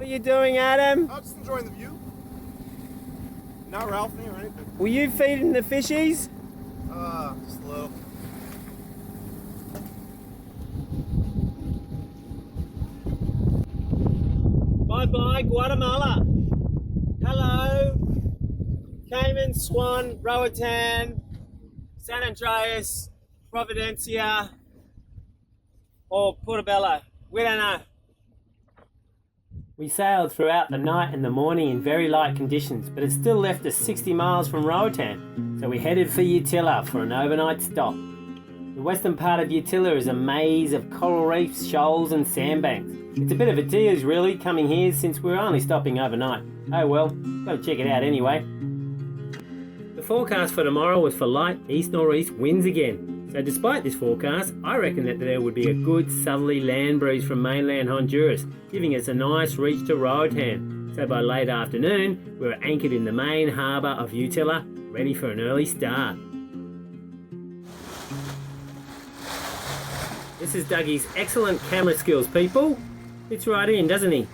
What are you doing, Adam? I'm just enjoying the view. Not Ralphing or anything. Were you feeding the fishies? Just a little. Bye-bye, Guatemala. Hello. Cayman, Swan, Roatan, San Andreas, Providencia, or Portobello. We don't know. We sailed throughout the night and the morning in very light conditions, but it still left us 60 miles from Roatan, so we headed for Utila for an overnight stop. The western part of Utila is a maze of coral reefs, shoals and sandbanks. It's a bit of a tease really coming here since we're only stopping overnight. Oh well, gotta check it out anyway. The forecast for tomorrow was for light east-northeast winds again. So despite this forecast, I reckon that there would be a good southerly land breeze from mainland Honduras, giving us a nice reach to Roatan. So by late afternoon, we were anchored in the main harbour of Utila, ready for an early start. This is Dougie's excellent camera skills, people. Fits right in, doesn't he?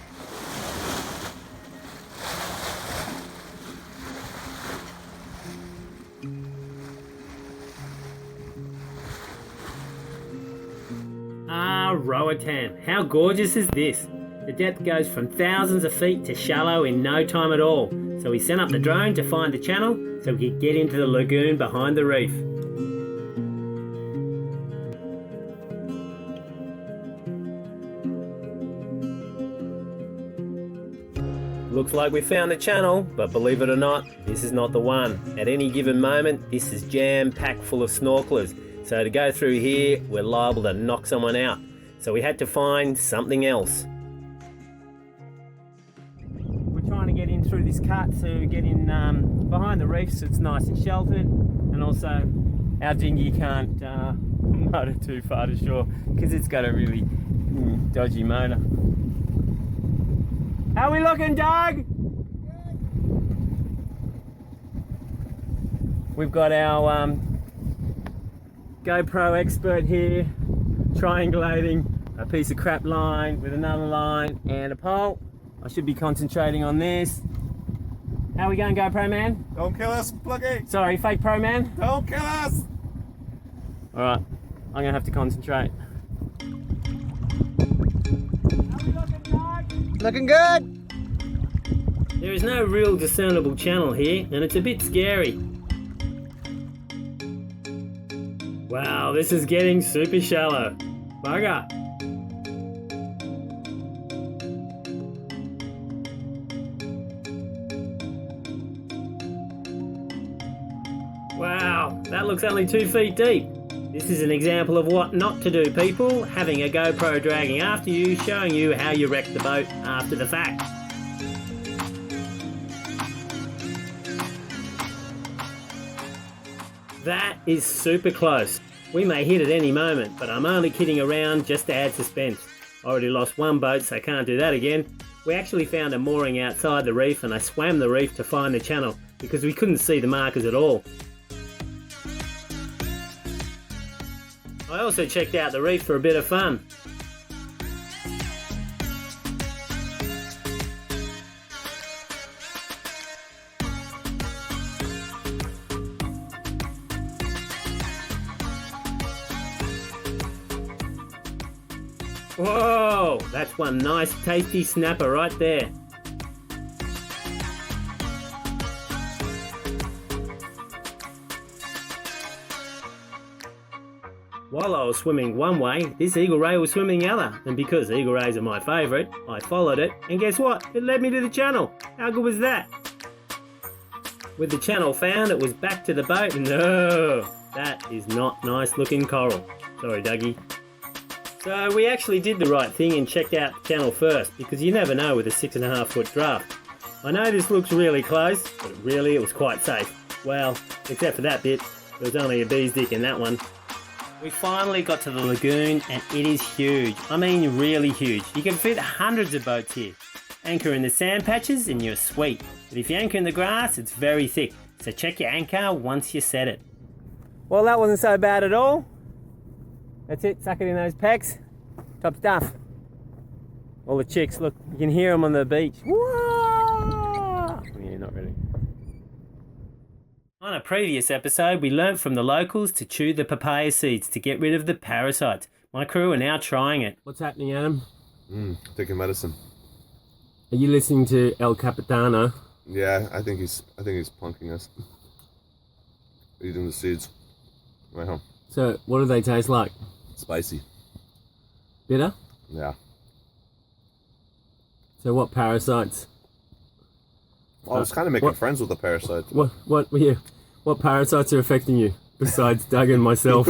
Roatan. How gorgeous is this? The depth goes from thousands of feet to shallow in no time at all. So we sent up the drone to find the channel so we could get into the lagoon behind the reef. Looks like we found the channel, but believe it or not, this is not the one. At any given moment, this is jam-packed full of snorkelers. So to go through here, we're liable to knock someone out. So we had to find something else. We're trying to get in through this cut to get in behind the reef so it's nice and sheltered. And also our dinghy can't motor too far to shore because it's got a really dodgy motor. How are we looking, Doug? We've got our GoPro expert here triangulating a piece of crap line with another line and a pole. I should be concentrating on this. How are we going, GoPro man? Don't kill us, Plukky. Sorry, fake pro man. Don't kill us. Alright, I'm gonna have to concentrate. Looking good. There is no real discernible channel here and it's a bit scary. Wow, this is getting super shallow. Bugger. Wow, that looks only 2 feet deep. This is an example of what not to do, people. Having a GoPro dragging after you, showing you how you wreck the boat after the fact. That is super close. We may hit at any moment, but I'm only kidding around just to add suspense. I already lost one boat, so I can't do that again. We actually found a mooring outside the reef and I swam the reef to find the channel because we couldn't see the markers at all. I also checked out the reef for a bit of fun. Whoa, that's one nice tasty snapper right there. While I was swimming one way, this eagle ray was swimming the other, and because eagle rays are my favourite, I followed it, and guess what? It led me to the channel. How good was that? With the channel found, it was back to the boat, and no, that is not nice looking coral. Sorry, Dougie. So we actually did the right thing and checked out the channel first, because you never know with a 6.5 foot draft. I know this looks really close, but really it was quite safe. Well, except for that bit, there was only a bee's dick in that one. We finally got to the lagoon and it is huge. I mean really huge. You can fit hundreds of boats here. Anchor in the sand patches and you're sweet. But if you anchor in the grass, it's very thick. So check your anchor once you set it. Well, that wasn't so bad at all. That's it, suck it in those pecs. Top stuff. All the chicks, look, you can hear them on the beach. Whoa! Yeah, not really. On a previous episode, we learnt from the locals to chew the papaya seeds to get rid of the parasites. My crew are now trying it. What's happening, Adam? Taking medicine. Are you listening to El Capitano? Yeah, I think he's punking us. Eating the seeds. Right home. So, what do they taste like? Spicy. Bitter? Yeah. So what parasites? Well, I was kind of making friends with the parasites. What parasites are affecting you besides Doug and myself?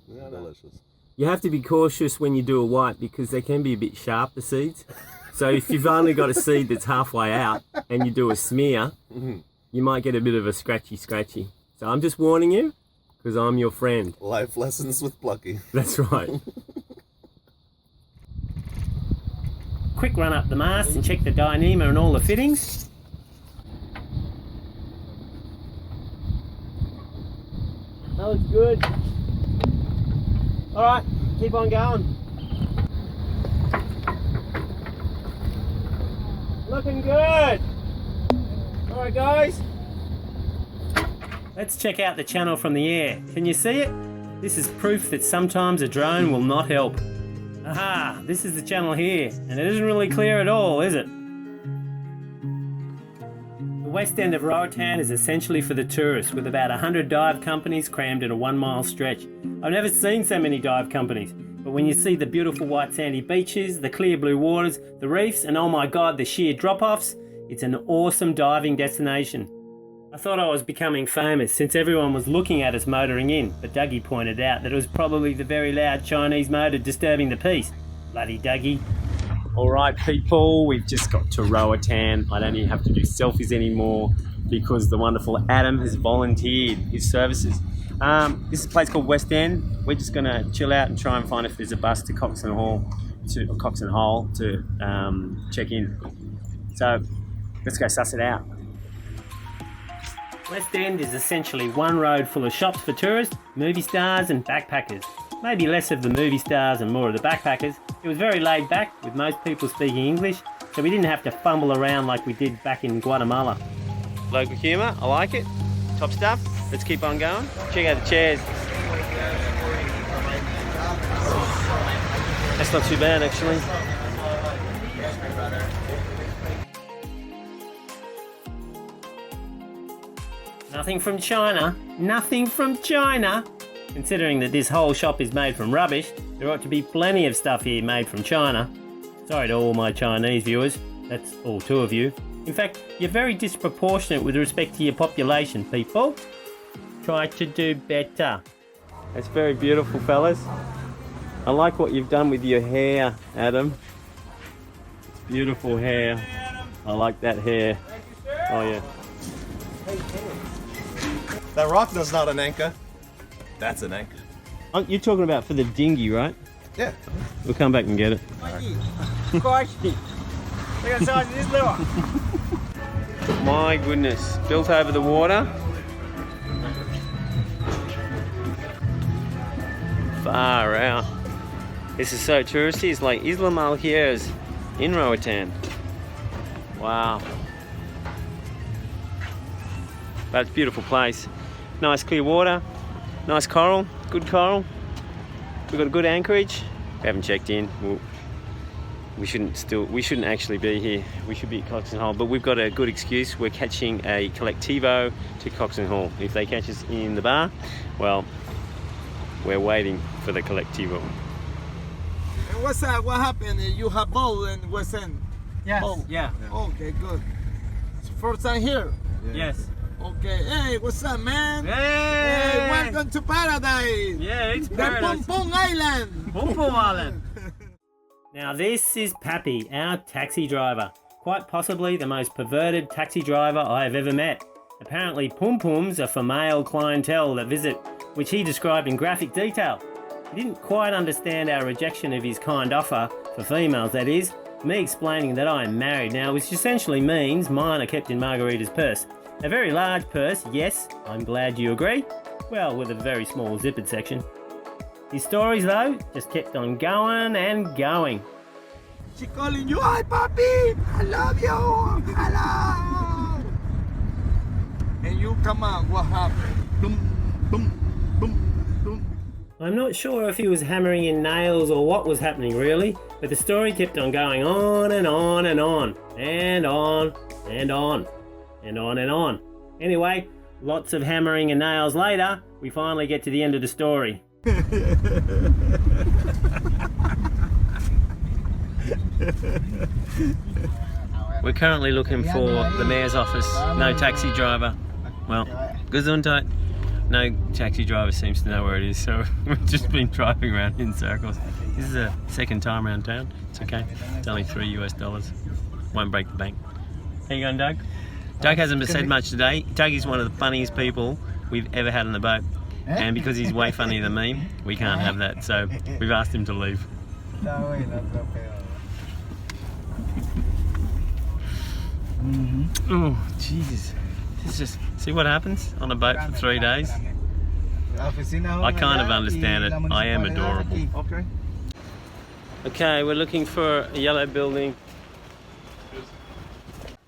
Yeah, delicious. You have to be cautious when you do a white because they can be a bit sharp, the seeds. So if you've only got a seed that's halfway out and you do a smear, you might get a bit of a scratchy. So I'm just warning you because I'm your friend. Life lessons with Plukky. That's right. Quick run up the mast and check the Dyneema and all the fittings. That looks good. Alright, keep on going. Looking good. Alright guys. Let's check out the channel from the air. Can you see it? This is proof that sometimes a drone will not help. Aha, this is the channel here, and it isn't really clear at all, is it? The west end of Roatan is essentially for the tourists, with about 100 dive companies crammed in a 1 mile stretch. I've never seen so many dive companies, but when you see the beautiful white sandy beaches, the clear blue waters, the reefs, and oh my god, the sheer drop-offs, it's an awesome diving destination. I thought I was becoming famous since everyone was looking at us motoring in, but Dougy pointed out that it was probably the very loud Chinese motor disturbing the peace. Bloody Dougy. Alright people, we've just got to Roatan. I don't even have to do selfies anymore because the wonderful Adam has volunteered his services. This is a place called West End. We're just going to chill out and try and find if there's a bus to Cox and Hole to check in. So let's go suss it out. West End is essentially one road full of shops for tourists, movie stars and backpackers. Maybe less of the movie stars and more of the backpackers. It was very laid back, with most people speaking English, so we didn't have to fumble around like we did back in Guatemala. Local humour, I like it. Top stuff. Let's keep on going. Check out the chairs. That's not too bad actually. Nothing from China. Nothing from China. Considering that this whole shop is made from rubbish, there ought to be plenty of stuff here made from China. Sorry to all my Chinese viewers. That's all 2 of you. In fact, you're very disproportionate with respect to your population, people. Try to do better. That's very beautiful, fellas. I like what you've done with your hair, Adam. It's beautiful hair. I like that hair. Oh yeah. That rock is not an anchor. That's an anchor. Oh, you're talking about for the dinghy, right? Yeah. We'll come back and get it. Look at the size of this lure. My goodness. Built over the water. Far out. This is so touristy. It's like Isla Malhieres in Roatan. Wow. But it's a beautiful place. Nice clear water, nice coral, good coral. We've got a good anchorage. We haven't checked in. We shouldn't actually be here. We should be at Cox and Hole, but we've got a good excuse. We're catching a collectivo to Cox and Hole. If they catch us in the bar, well, we're waiting for the collectivo. And what's that? What happened? You have boat in West End? Yes. Boat. Yeah. Okay, good. It's first time here? Yes. Okay. Hey, what's up, man? Hey! Welcome to paradise. Yeah, it's The paradise. Pom Pom Island. Pom Pom Island. Now this is Pappy, our taxi driver. Quite possibly the most perverted taxi driver I have ever met. Apparently pom poms are for male clientele that visit, which he described in graphic detail. He didn't quite understand our rejection of his kind offer, for females that is, me explaining that I am married now, which essentially means mine are kept in Margarita's purse. A very large purse, yes, I'm glad you agree. Well, with a very small zippered section. His stories, though, just kept on going and going. She calling you, hi papi, I love you, hello. And you come out, what happened? Boom, boom, boom, boom. I'm not sure if he was hammering in nails or what was happening really, but the story kept on going on and on and on, and on and on, and on and on. Anyway, lots of hammering and nails later, we finally get to the end of the story. We're currently looking for the mayor's office. No taxi driver. Well, Gesundheit. No taxi driver seems to know where it is, so we've just been driving around in circles. This is the second time around town. It's okay. It's only $3 US. Won't break the bank. How you going, Doug? Doug hasn't said much today. Doug is one of the funniest people we've ever had on the boat. And because he's way funnier than me, we can't have that, so we've asked him to leave. Oh, Jesus. This is just, see what happens on a boat for 3 days? I kind of understand it. I am adorable. Okay. Okay, we're looking for a yellow building.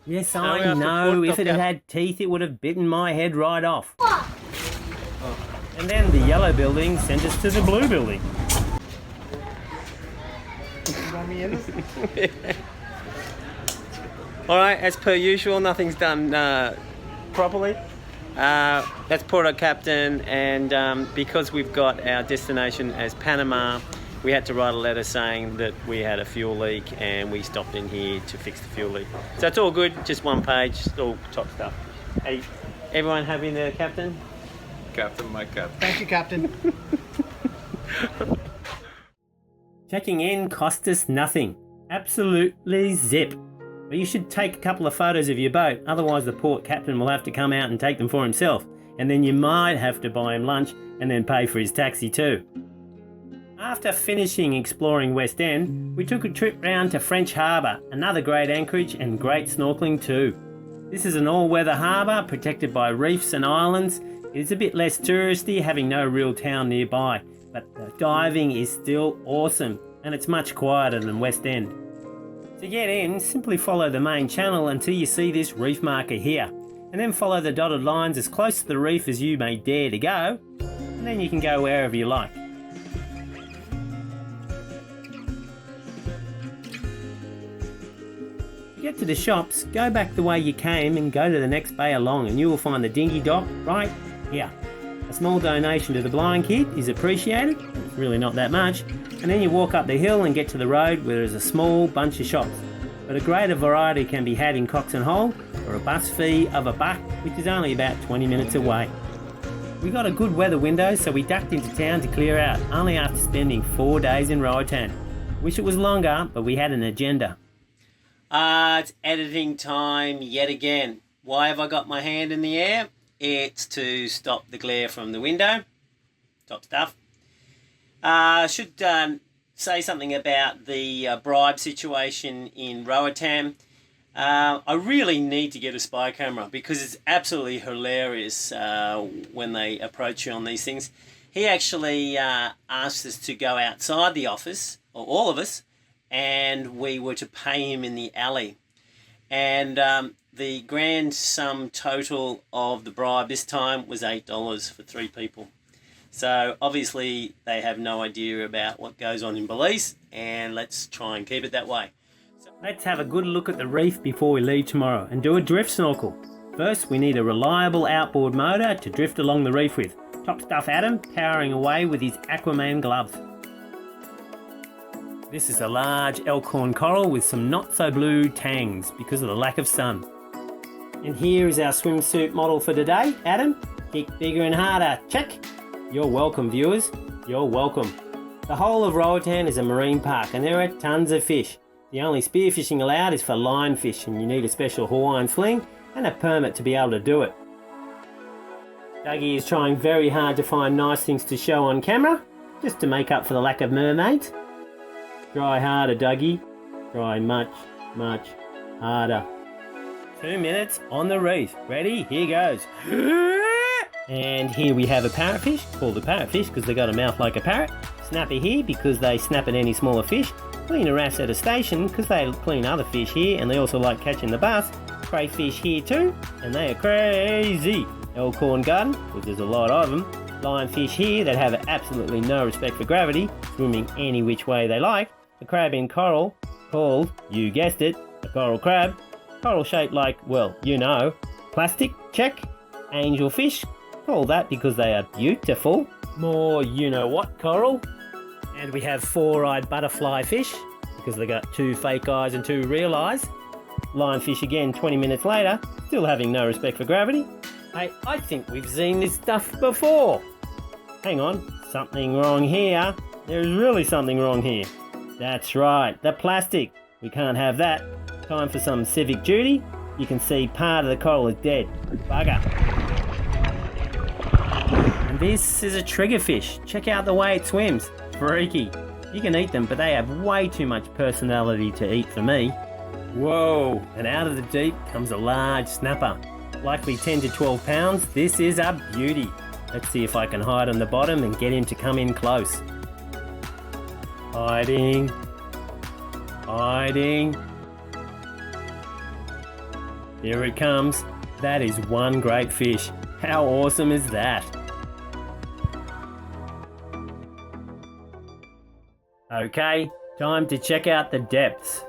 Yes, I know. If it had had teeth, it would have bitten my head right off. And then the yellow building sent us to the blue building. Alright, as per usual, nothing's done properly. That's Porto Captain, and because we've got our destination as Panama, we had to write a letter saying that we had a fuel leak and we stopped in here to fix the fuel leak. So it's all good, just one page, it's all top stuff. Hey, everyone happy there, Captain? Captain, my captain. Thank you, Captain. Checking in cost us nothing. Absolutely zip. But you should take a couple of photos of your boat, otherwise the port captain will have to come out and take them for himself, and then you might have to buy him lunch and then pay for his taxi too. After finishing exploring West End, we took a trip round to French Harbour, another great anchorage and great snorkeling too. This is an all-weather harbour protected by reefs and islands. It is a bit less touristy, having no real town nearby, but the diving is still awesome, and it's much quieter than West End. To get in, simply follow the main channel until you see this reef marker here, and then follow the dotted lines as close to the reef as you may dare to go, and then you can go wherever you like. To get to the shops, go back the way you came and go to the next bay along, and you will find the dinghy dock right here. A small donation to the blind kid is appreciated, it's really not that much, and then you walk up the hill and get to the road where there's a small bunch of shops. But a greater variety can be had in Cox and Hole for a bus fee of $1, which is only about 20 minutes away. We got a good weather window, so we ducked into town to clear out, only after spending 4 days in Roatan. Wish it was longer, but we had an agenda. It's editing time yet again. Why have I got my hand in the air? It's to stop the glare from the window. Top stuff. I should say something about the bribe situation in Roatan. I really need to get a spy camera because it's absolutely hilarious when they approach you on these things. He actually asked us to go outside the office, or all of us, and we were to pay him in the alley. And the grand sum total of the bribe this time was $8 for 3 people. So obviously they have no idea about what goes on in Belize, and let's try and keep it that way. So let's have a good look at the reef before we leave tomorrow and do a drift snorkel. First, we need a reliable outboard motor to drift along the reef with. Top stuff Adam powering away with his Aquaman gloves. This is a large elkhorn coral with some not so blue tangs because of the lack of sun. And here is our swimsuit model for today, Adam. Kick bigger and harder, check. You're welcome, viewers, you're welcome. The whole of Roatan is a marine park and there are tons of fish. The only spearfishing allowed is for lionfish, and you need a special Hawaiian sling and a permit to be able to do it. Dougy is trying very hard to find nice things to show on camera, just to make up for the lack of mermaids. Try harder, Dougy. Try much, much harder. 2 minutes on the reef. Ready? Here goes. And here we have a parrotfish, called a parrotfish because they got a mouth like a parrot. Snapper here because they snap at any smaller fish. Cleaner wrasse at a station because they clean other fish here and they also like catching the bass. Crayfish here too, and they are crazy. Elkhorn garden, because there's a lot of them. Lionfish here that have absolutely no respect for gravity, swimming any which way they like. A crab in coral, called, you guessed it, a coral crab. Coral shaped like, well, you know. Plastic, check. Angelfish, call that because they are beautiful. More you-know-what coral. And we have four-eyed butterfly fish, because they got two fake eyes and two real eyes. Lionfish again 20 minutes later, still having no respect for gravity. Hey, I think we've seen this stuff before. Hang on, something wrong here. There's really something wrong here. That's right, the plastic. We can't have that. Time for some civic duty. You can see part of the coral is dead. Bugger. And this is a triggerfish. Check out the way it swims. Freaky. You can eat them, but they have way too much personality to eat for me. Whoa, and out of the deep comes a large snapper. Likely 10 to 12 pounds. This is a beauty. Let's see if I can hide on the bottom and get him to come in close. Hiding. Hiding. Here it comes. That is one great fish. How awesome is that? Okay, time to check out the depths.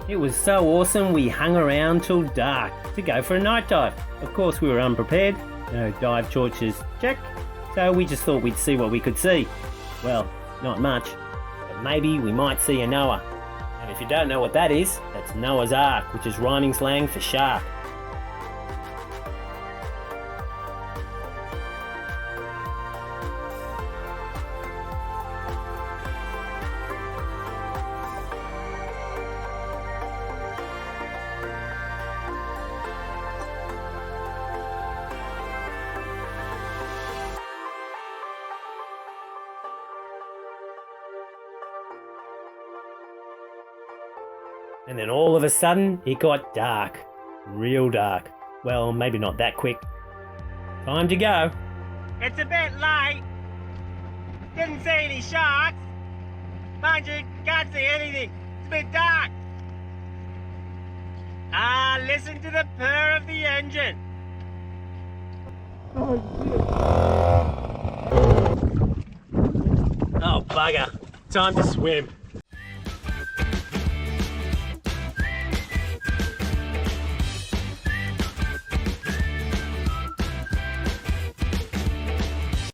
It was so awesome we hung around till dark to go for a night dive. Of course we were unprepared, no dive torches, check, so we just thought we'd see what we could see. Well, not much, but maybe we might see a Noah. And if you don't know what that is, that's Noah's Ark, which is rhyming slang for shark. And then all of a sudden, it got dark. Real dark. Well, maybe not that quick. Time to go. It's a bit late. Didn't see any sharks. Mind you, can't see anything. It's a bit dark. Listen to the purr of the engine. Oh, bugger. Time to swim.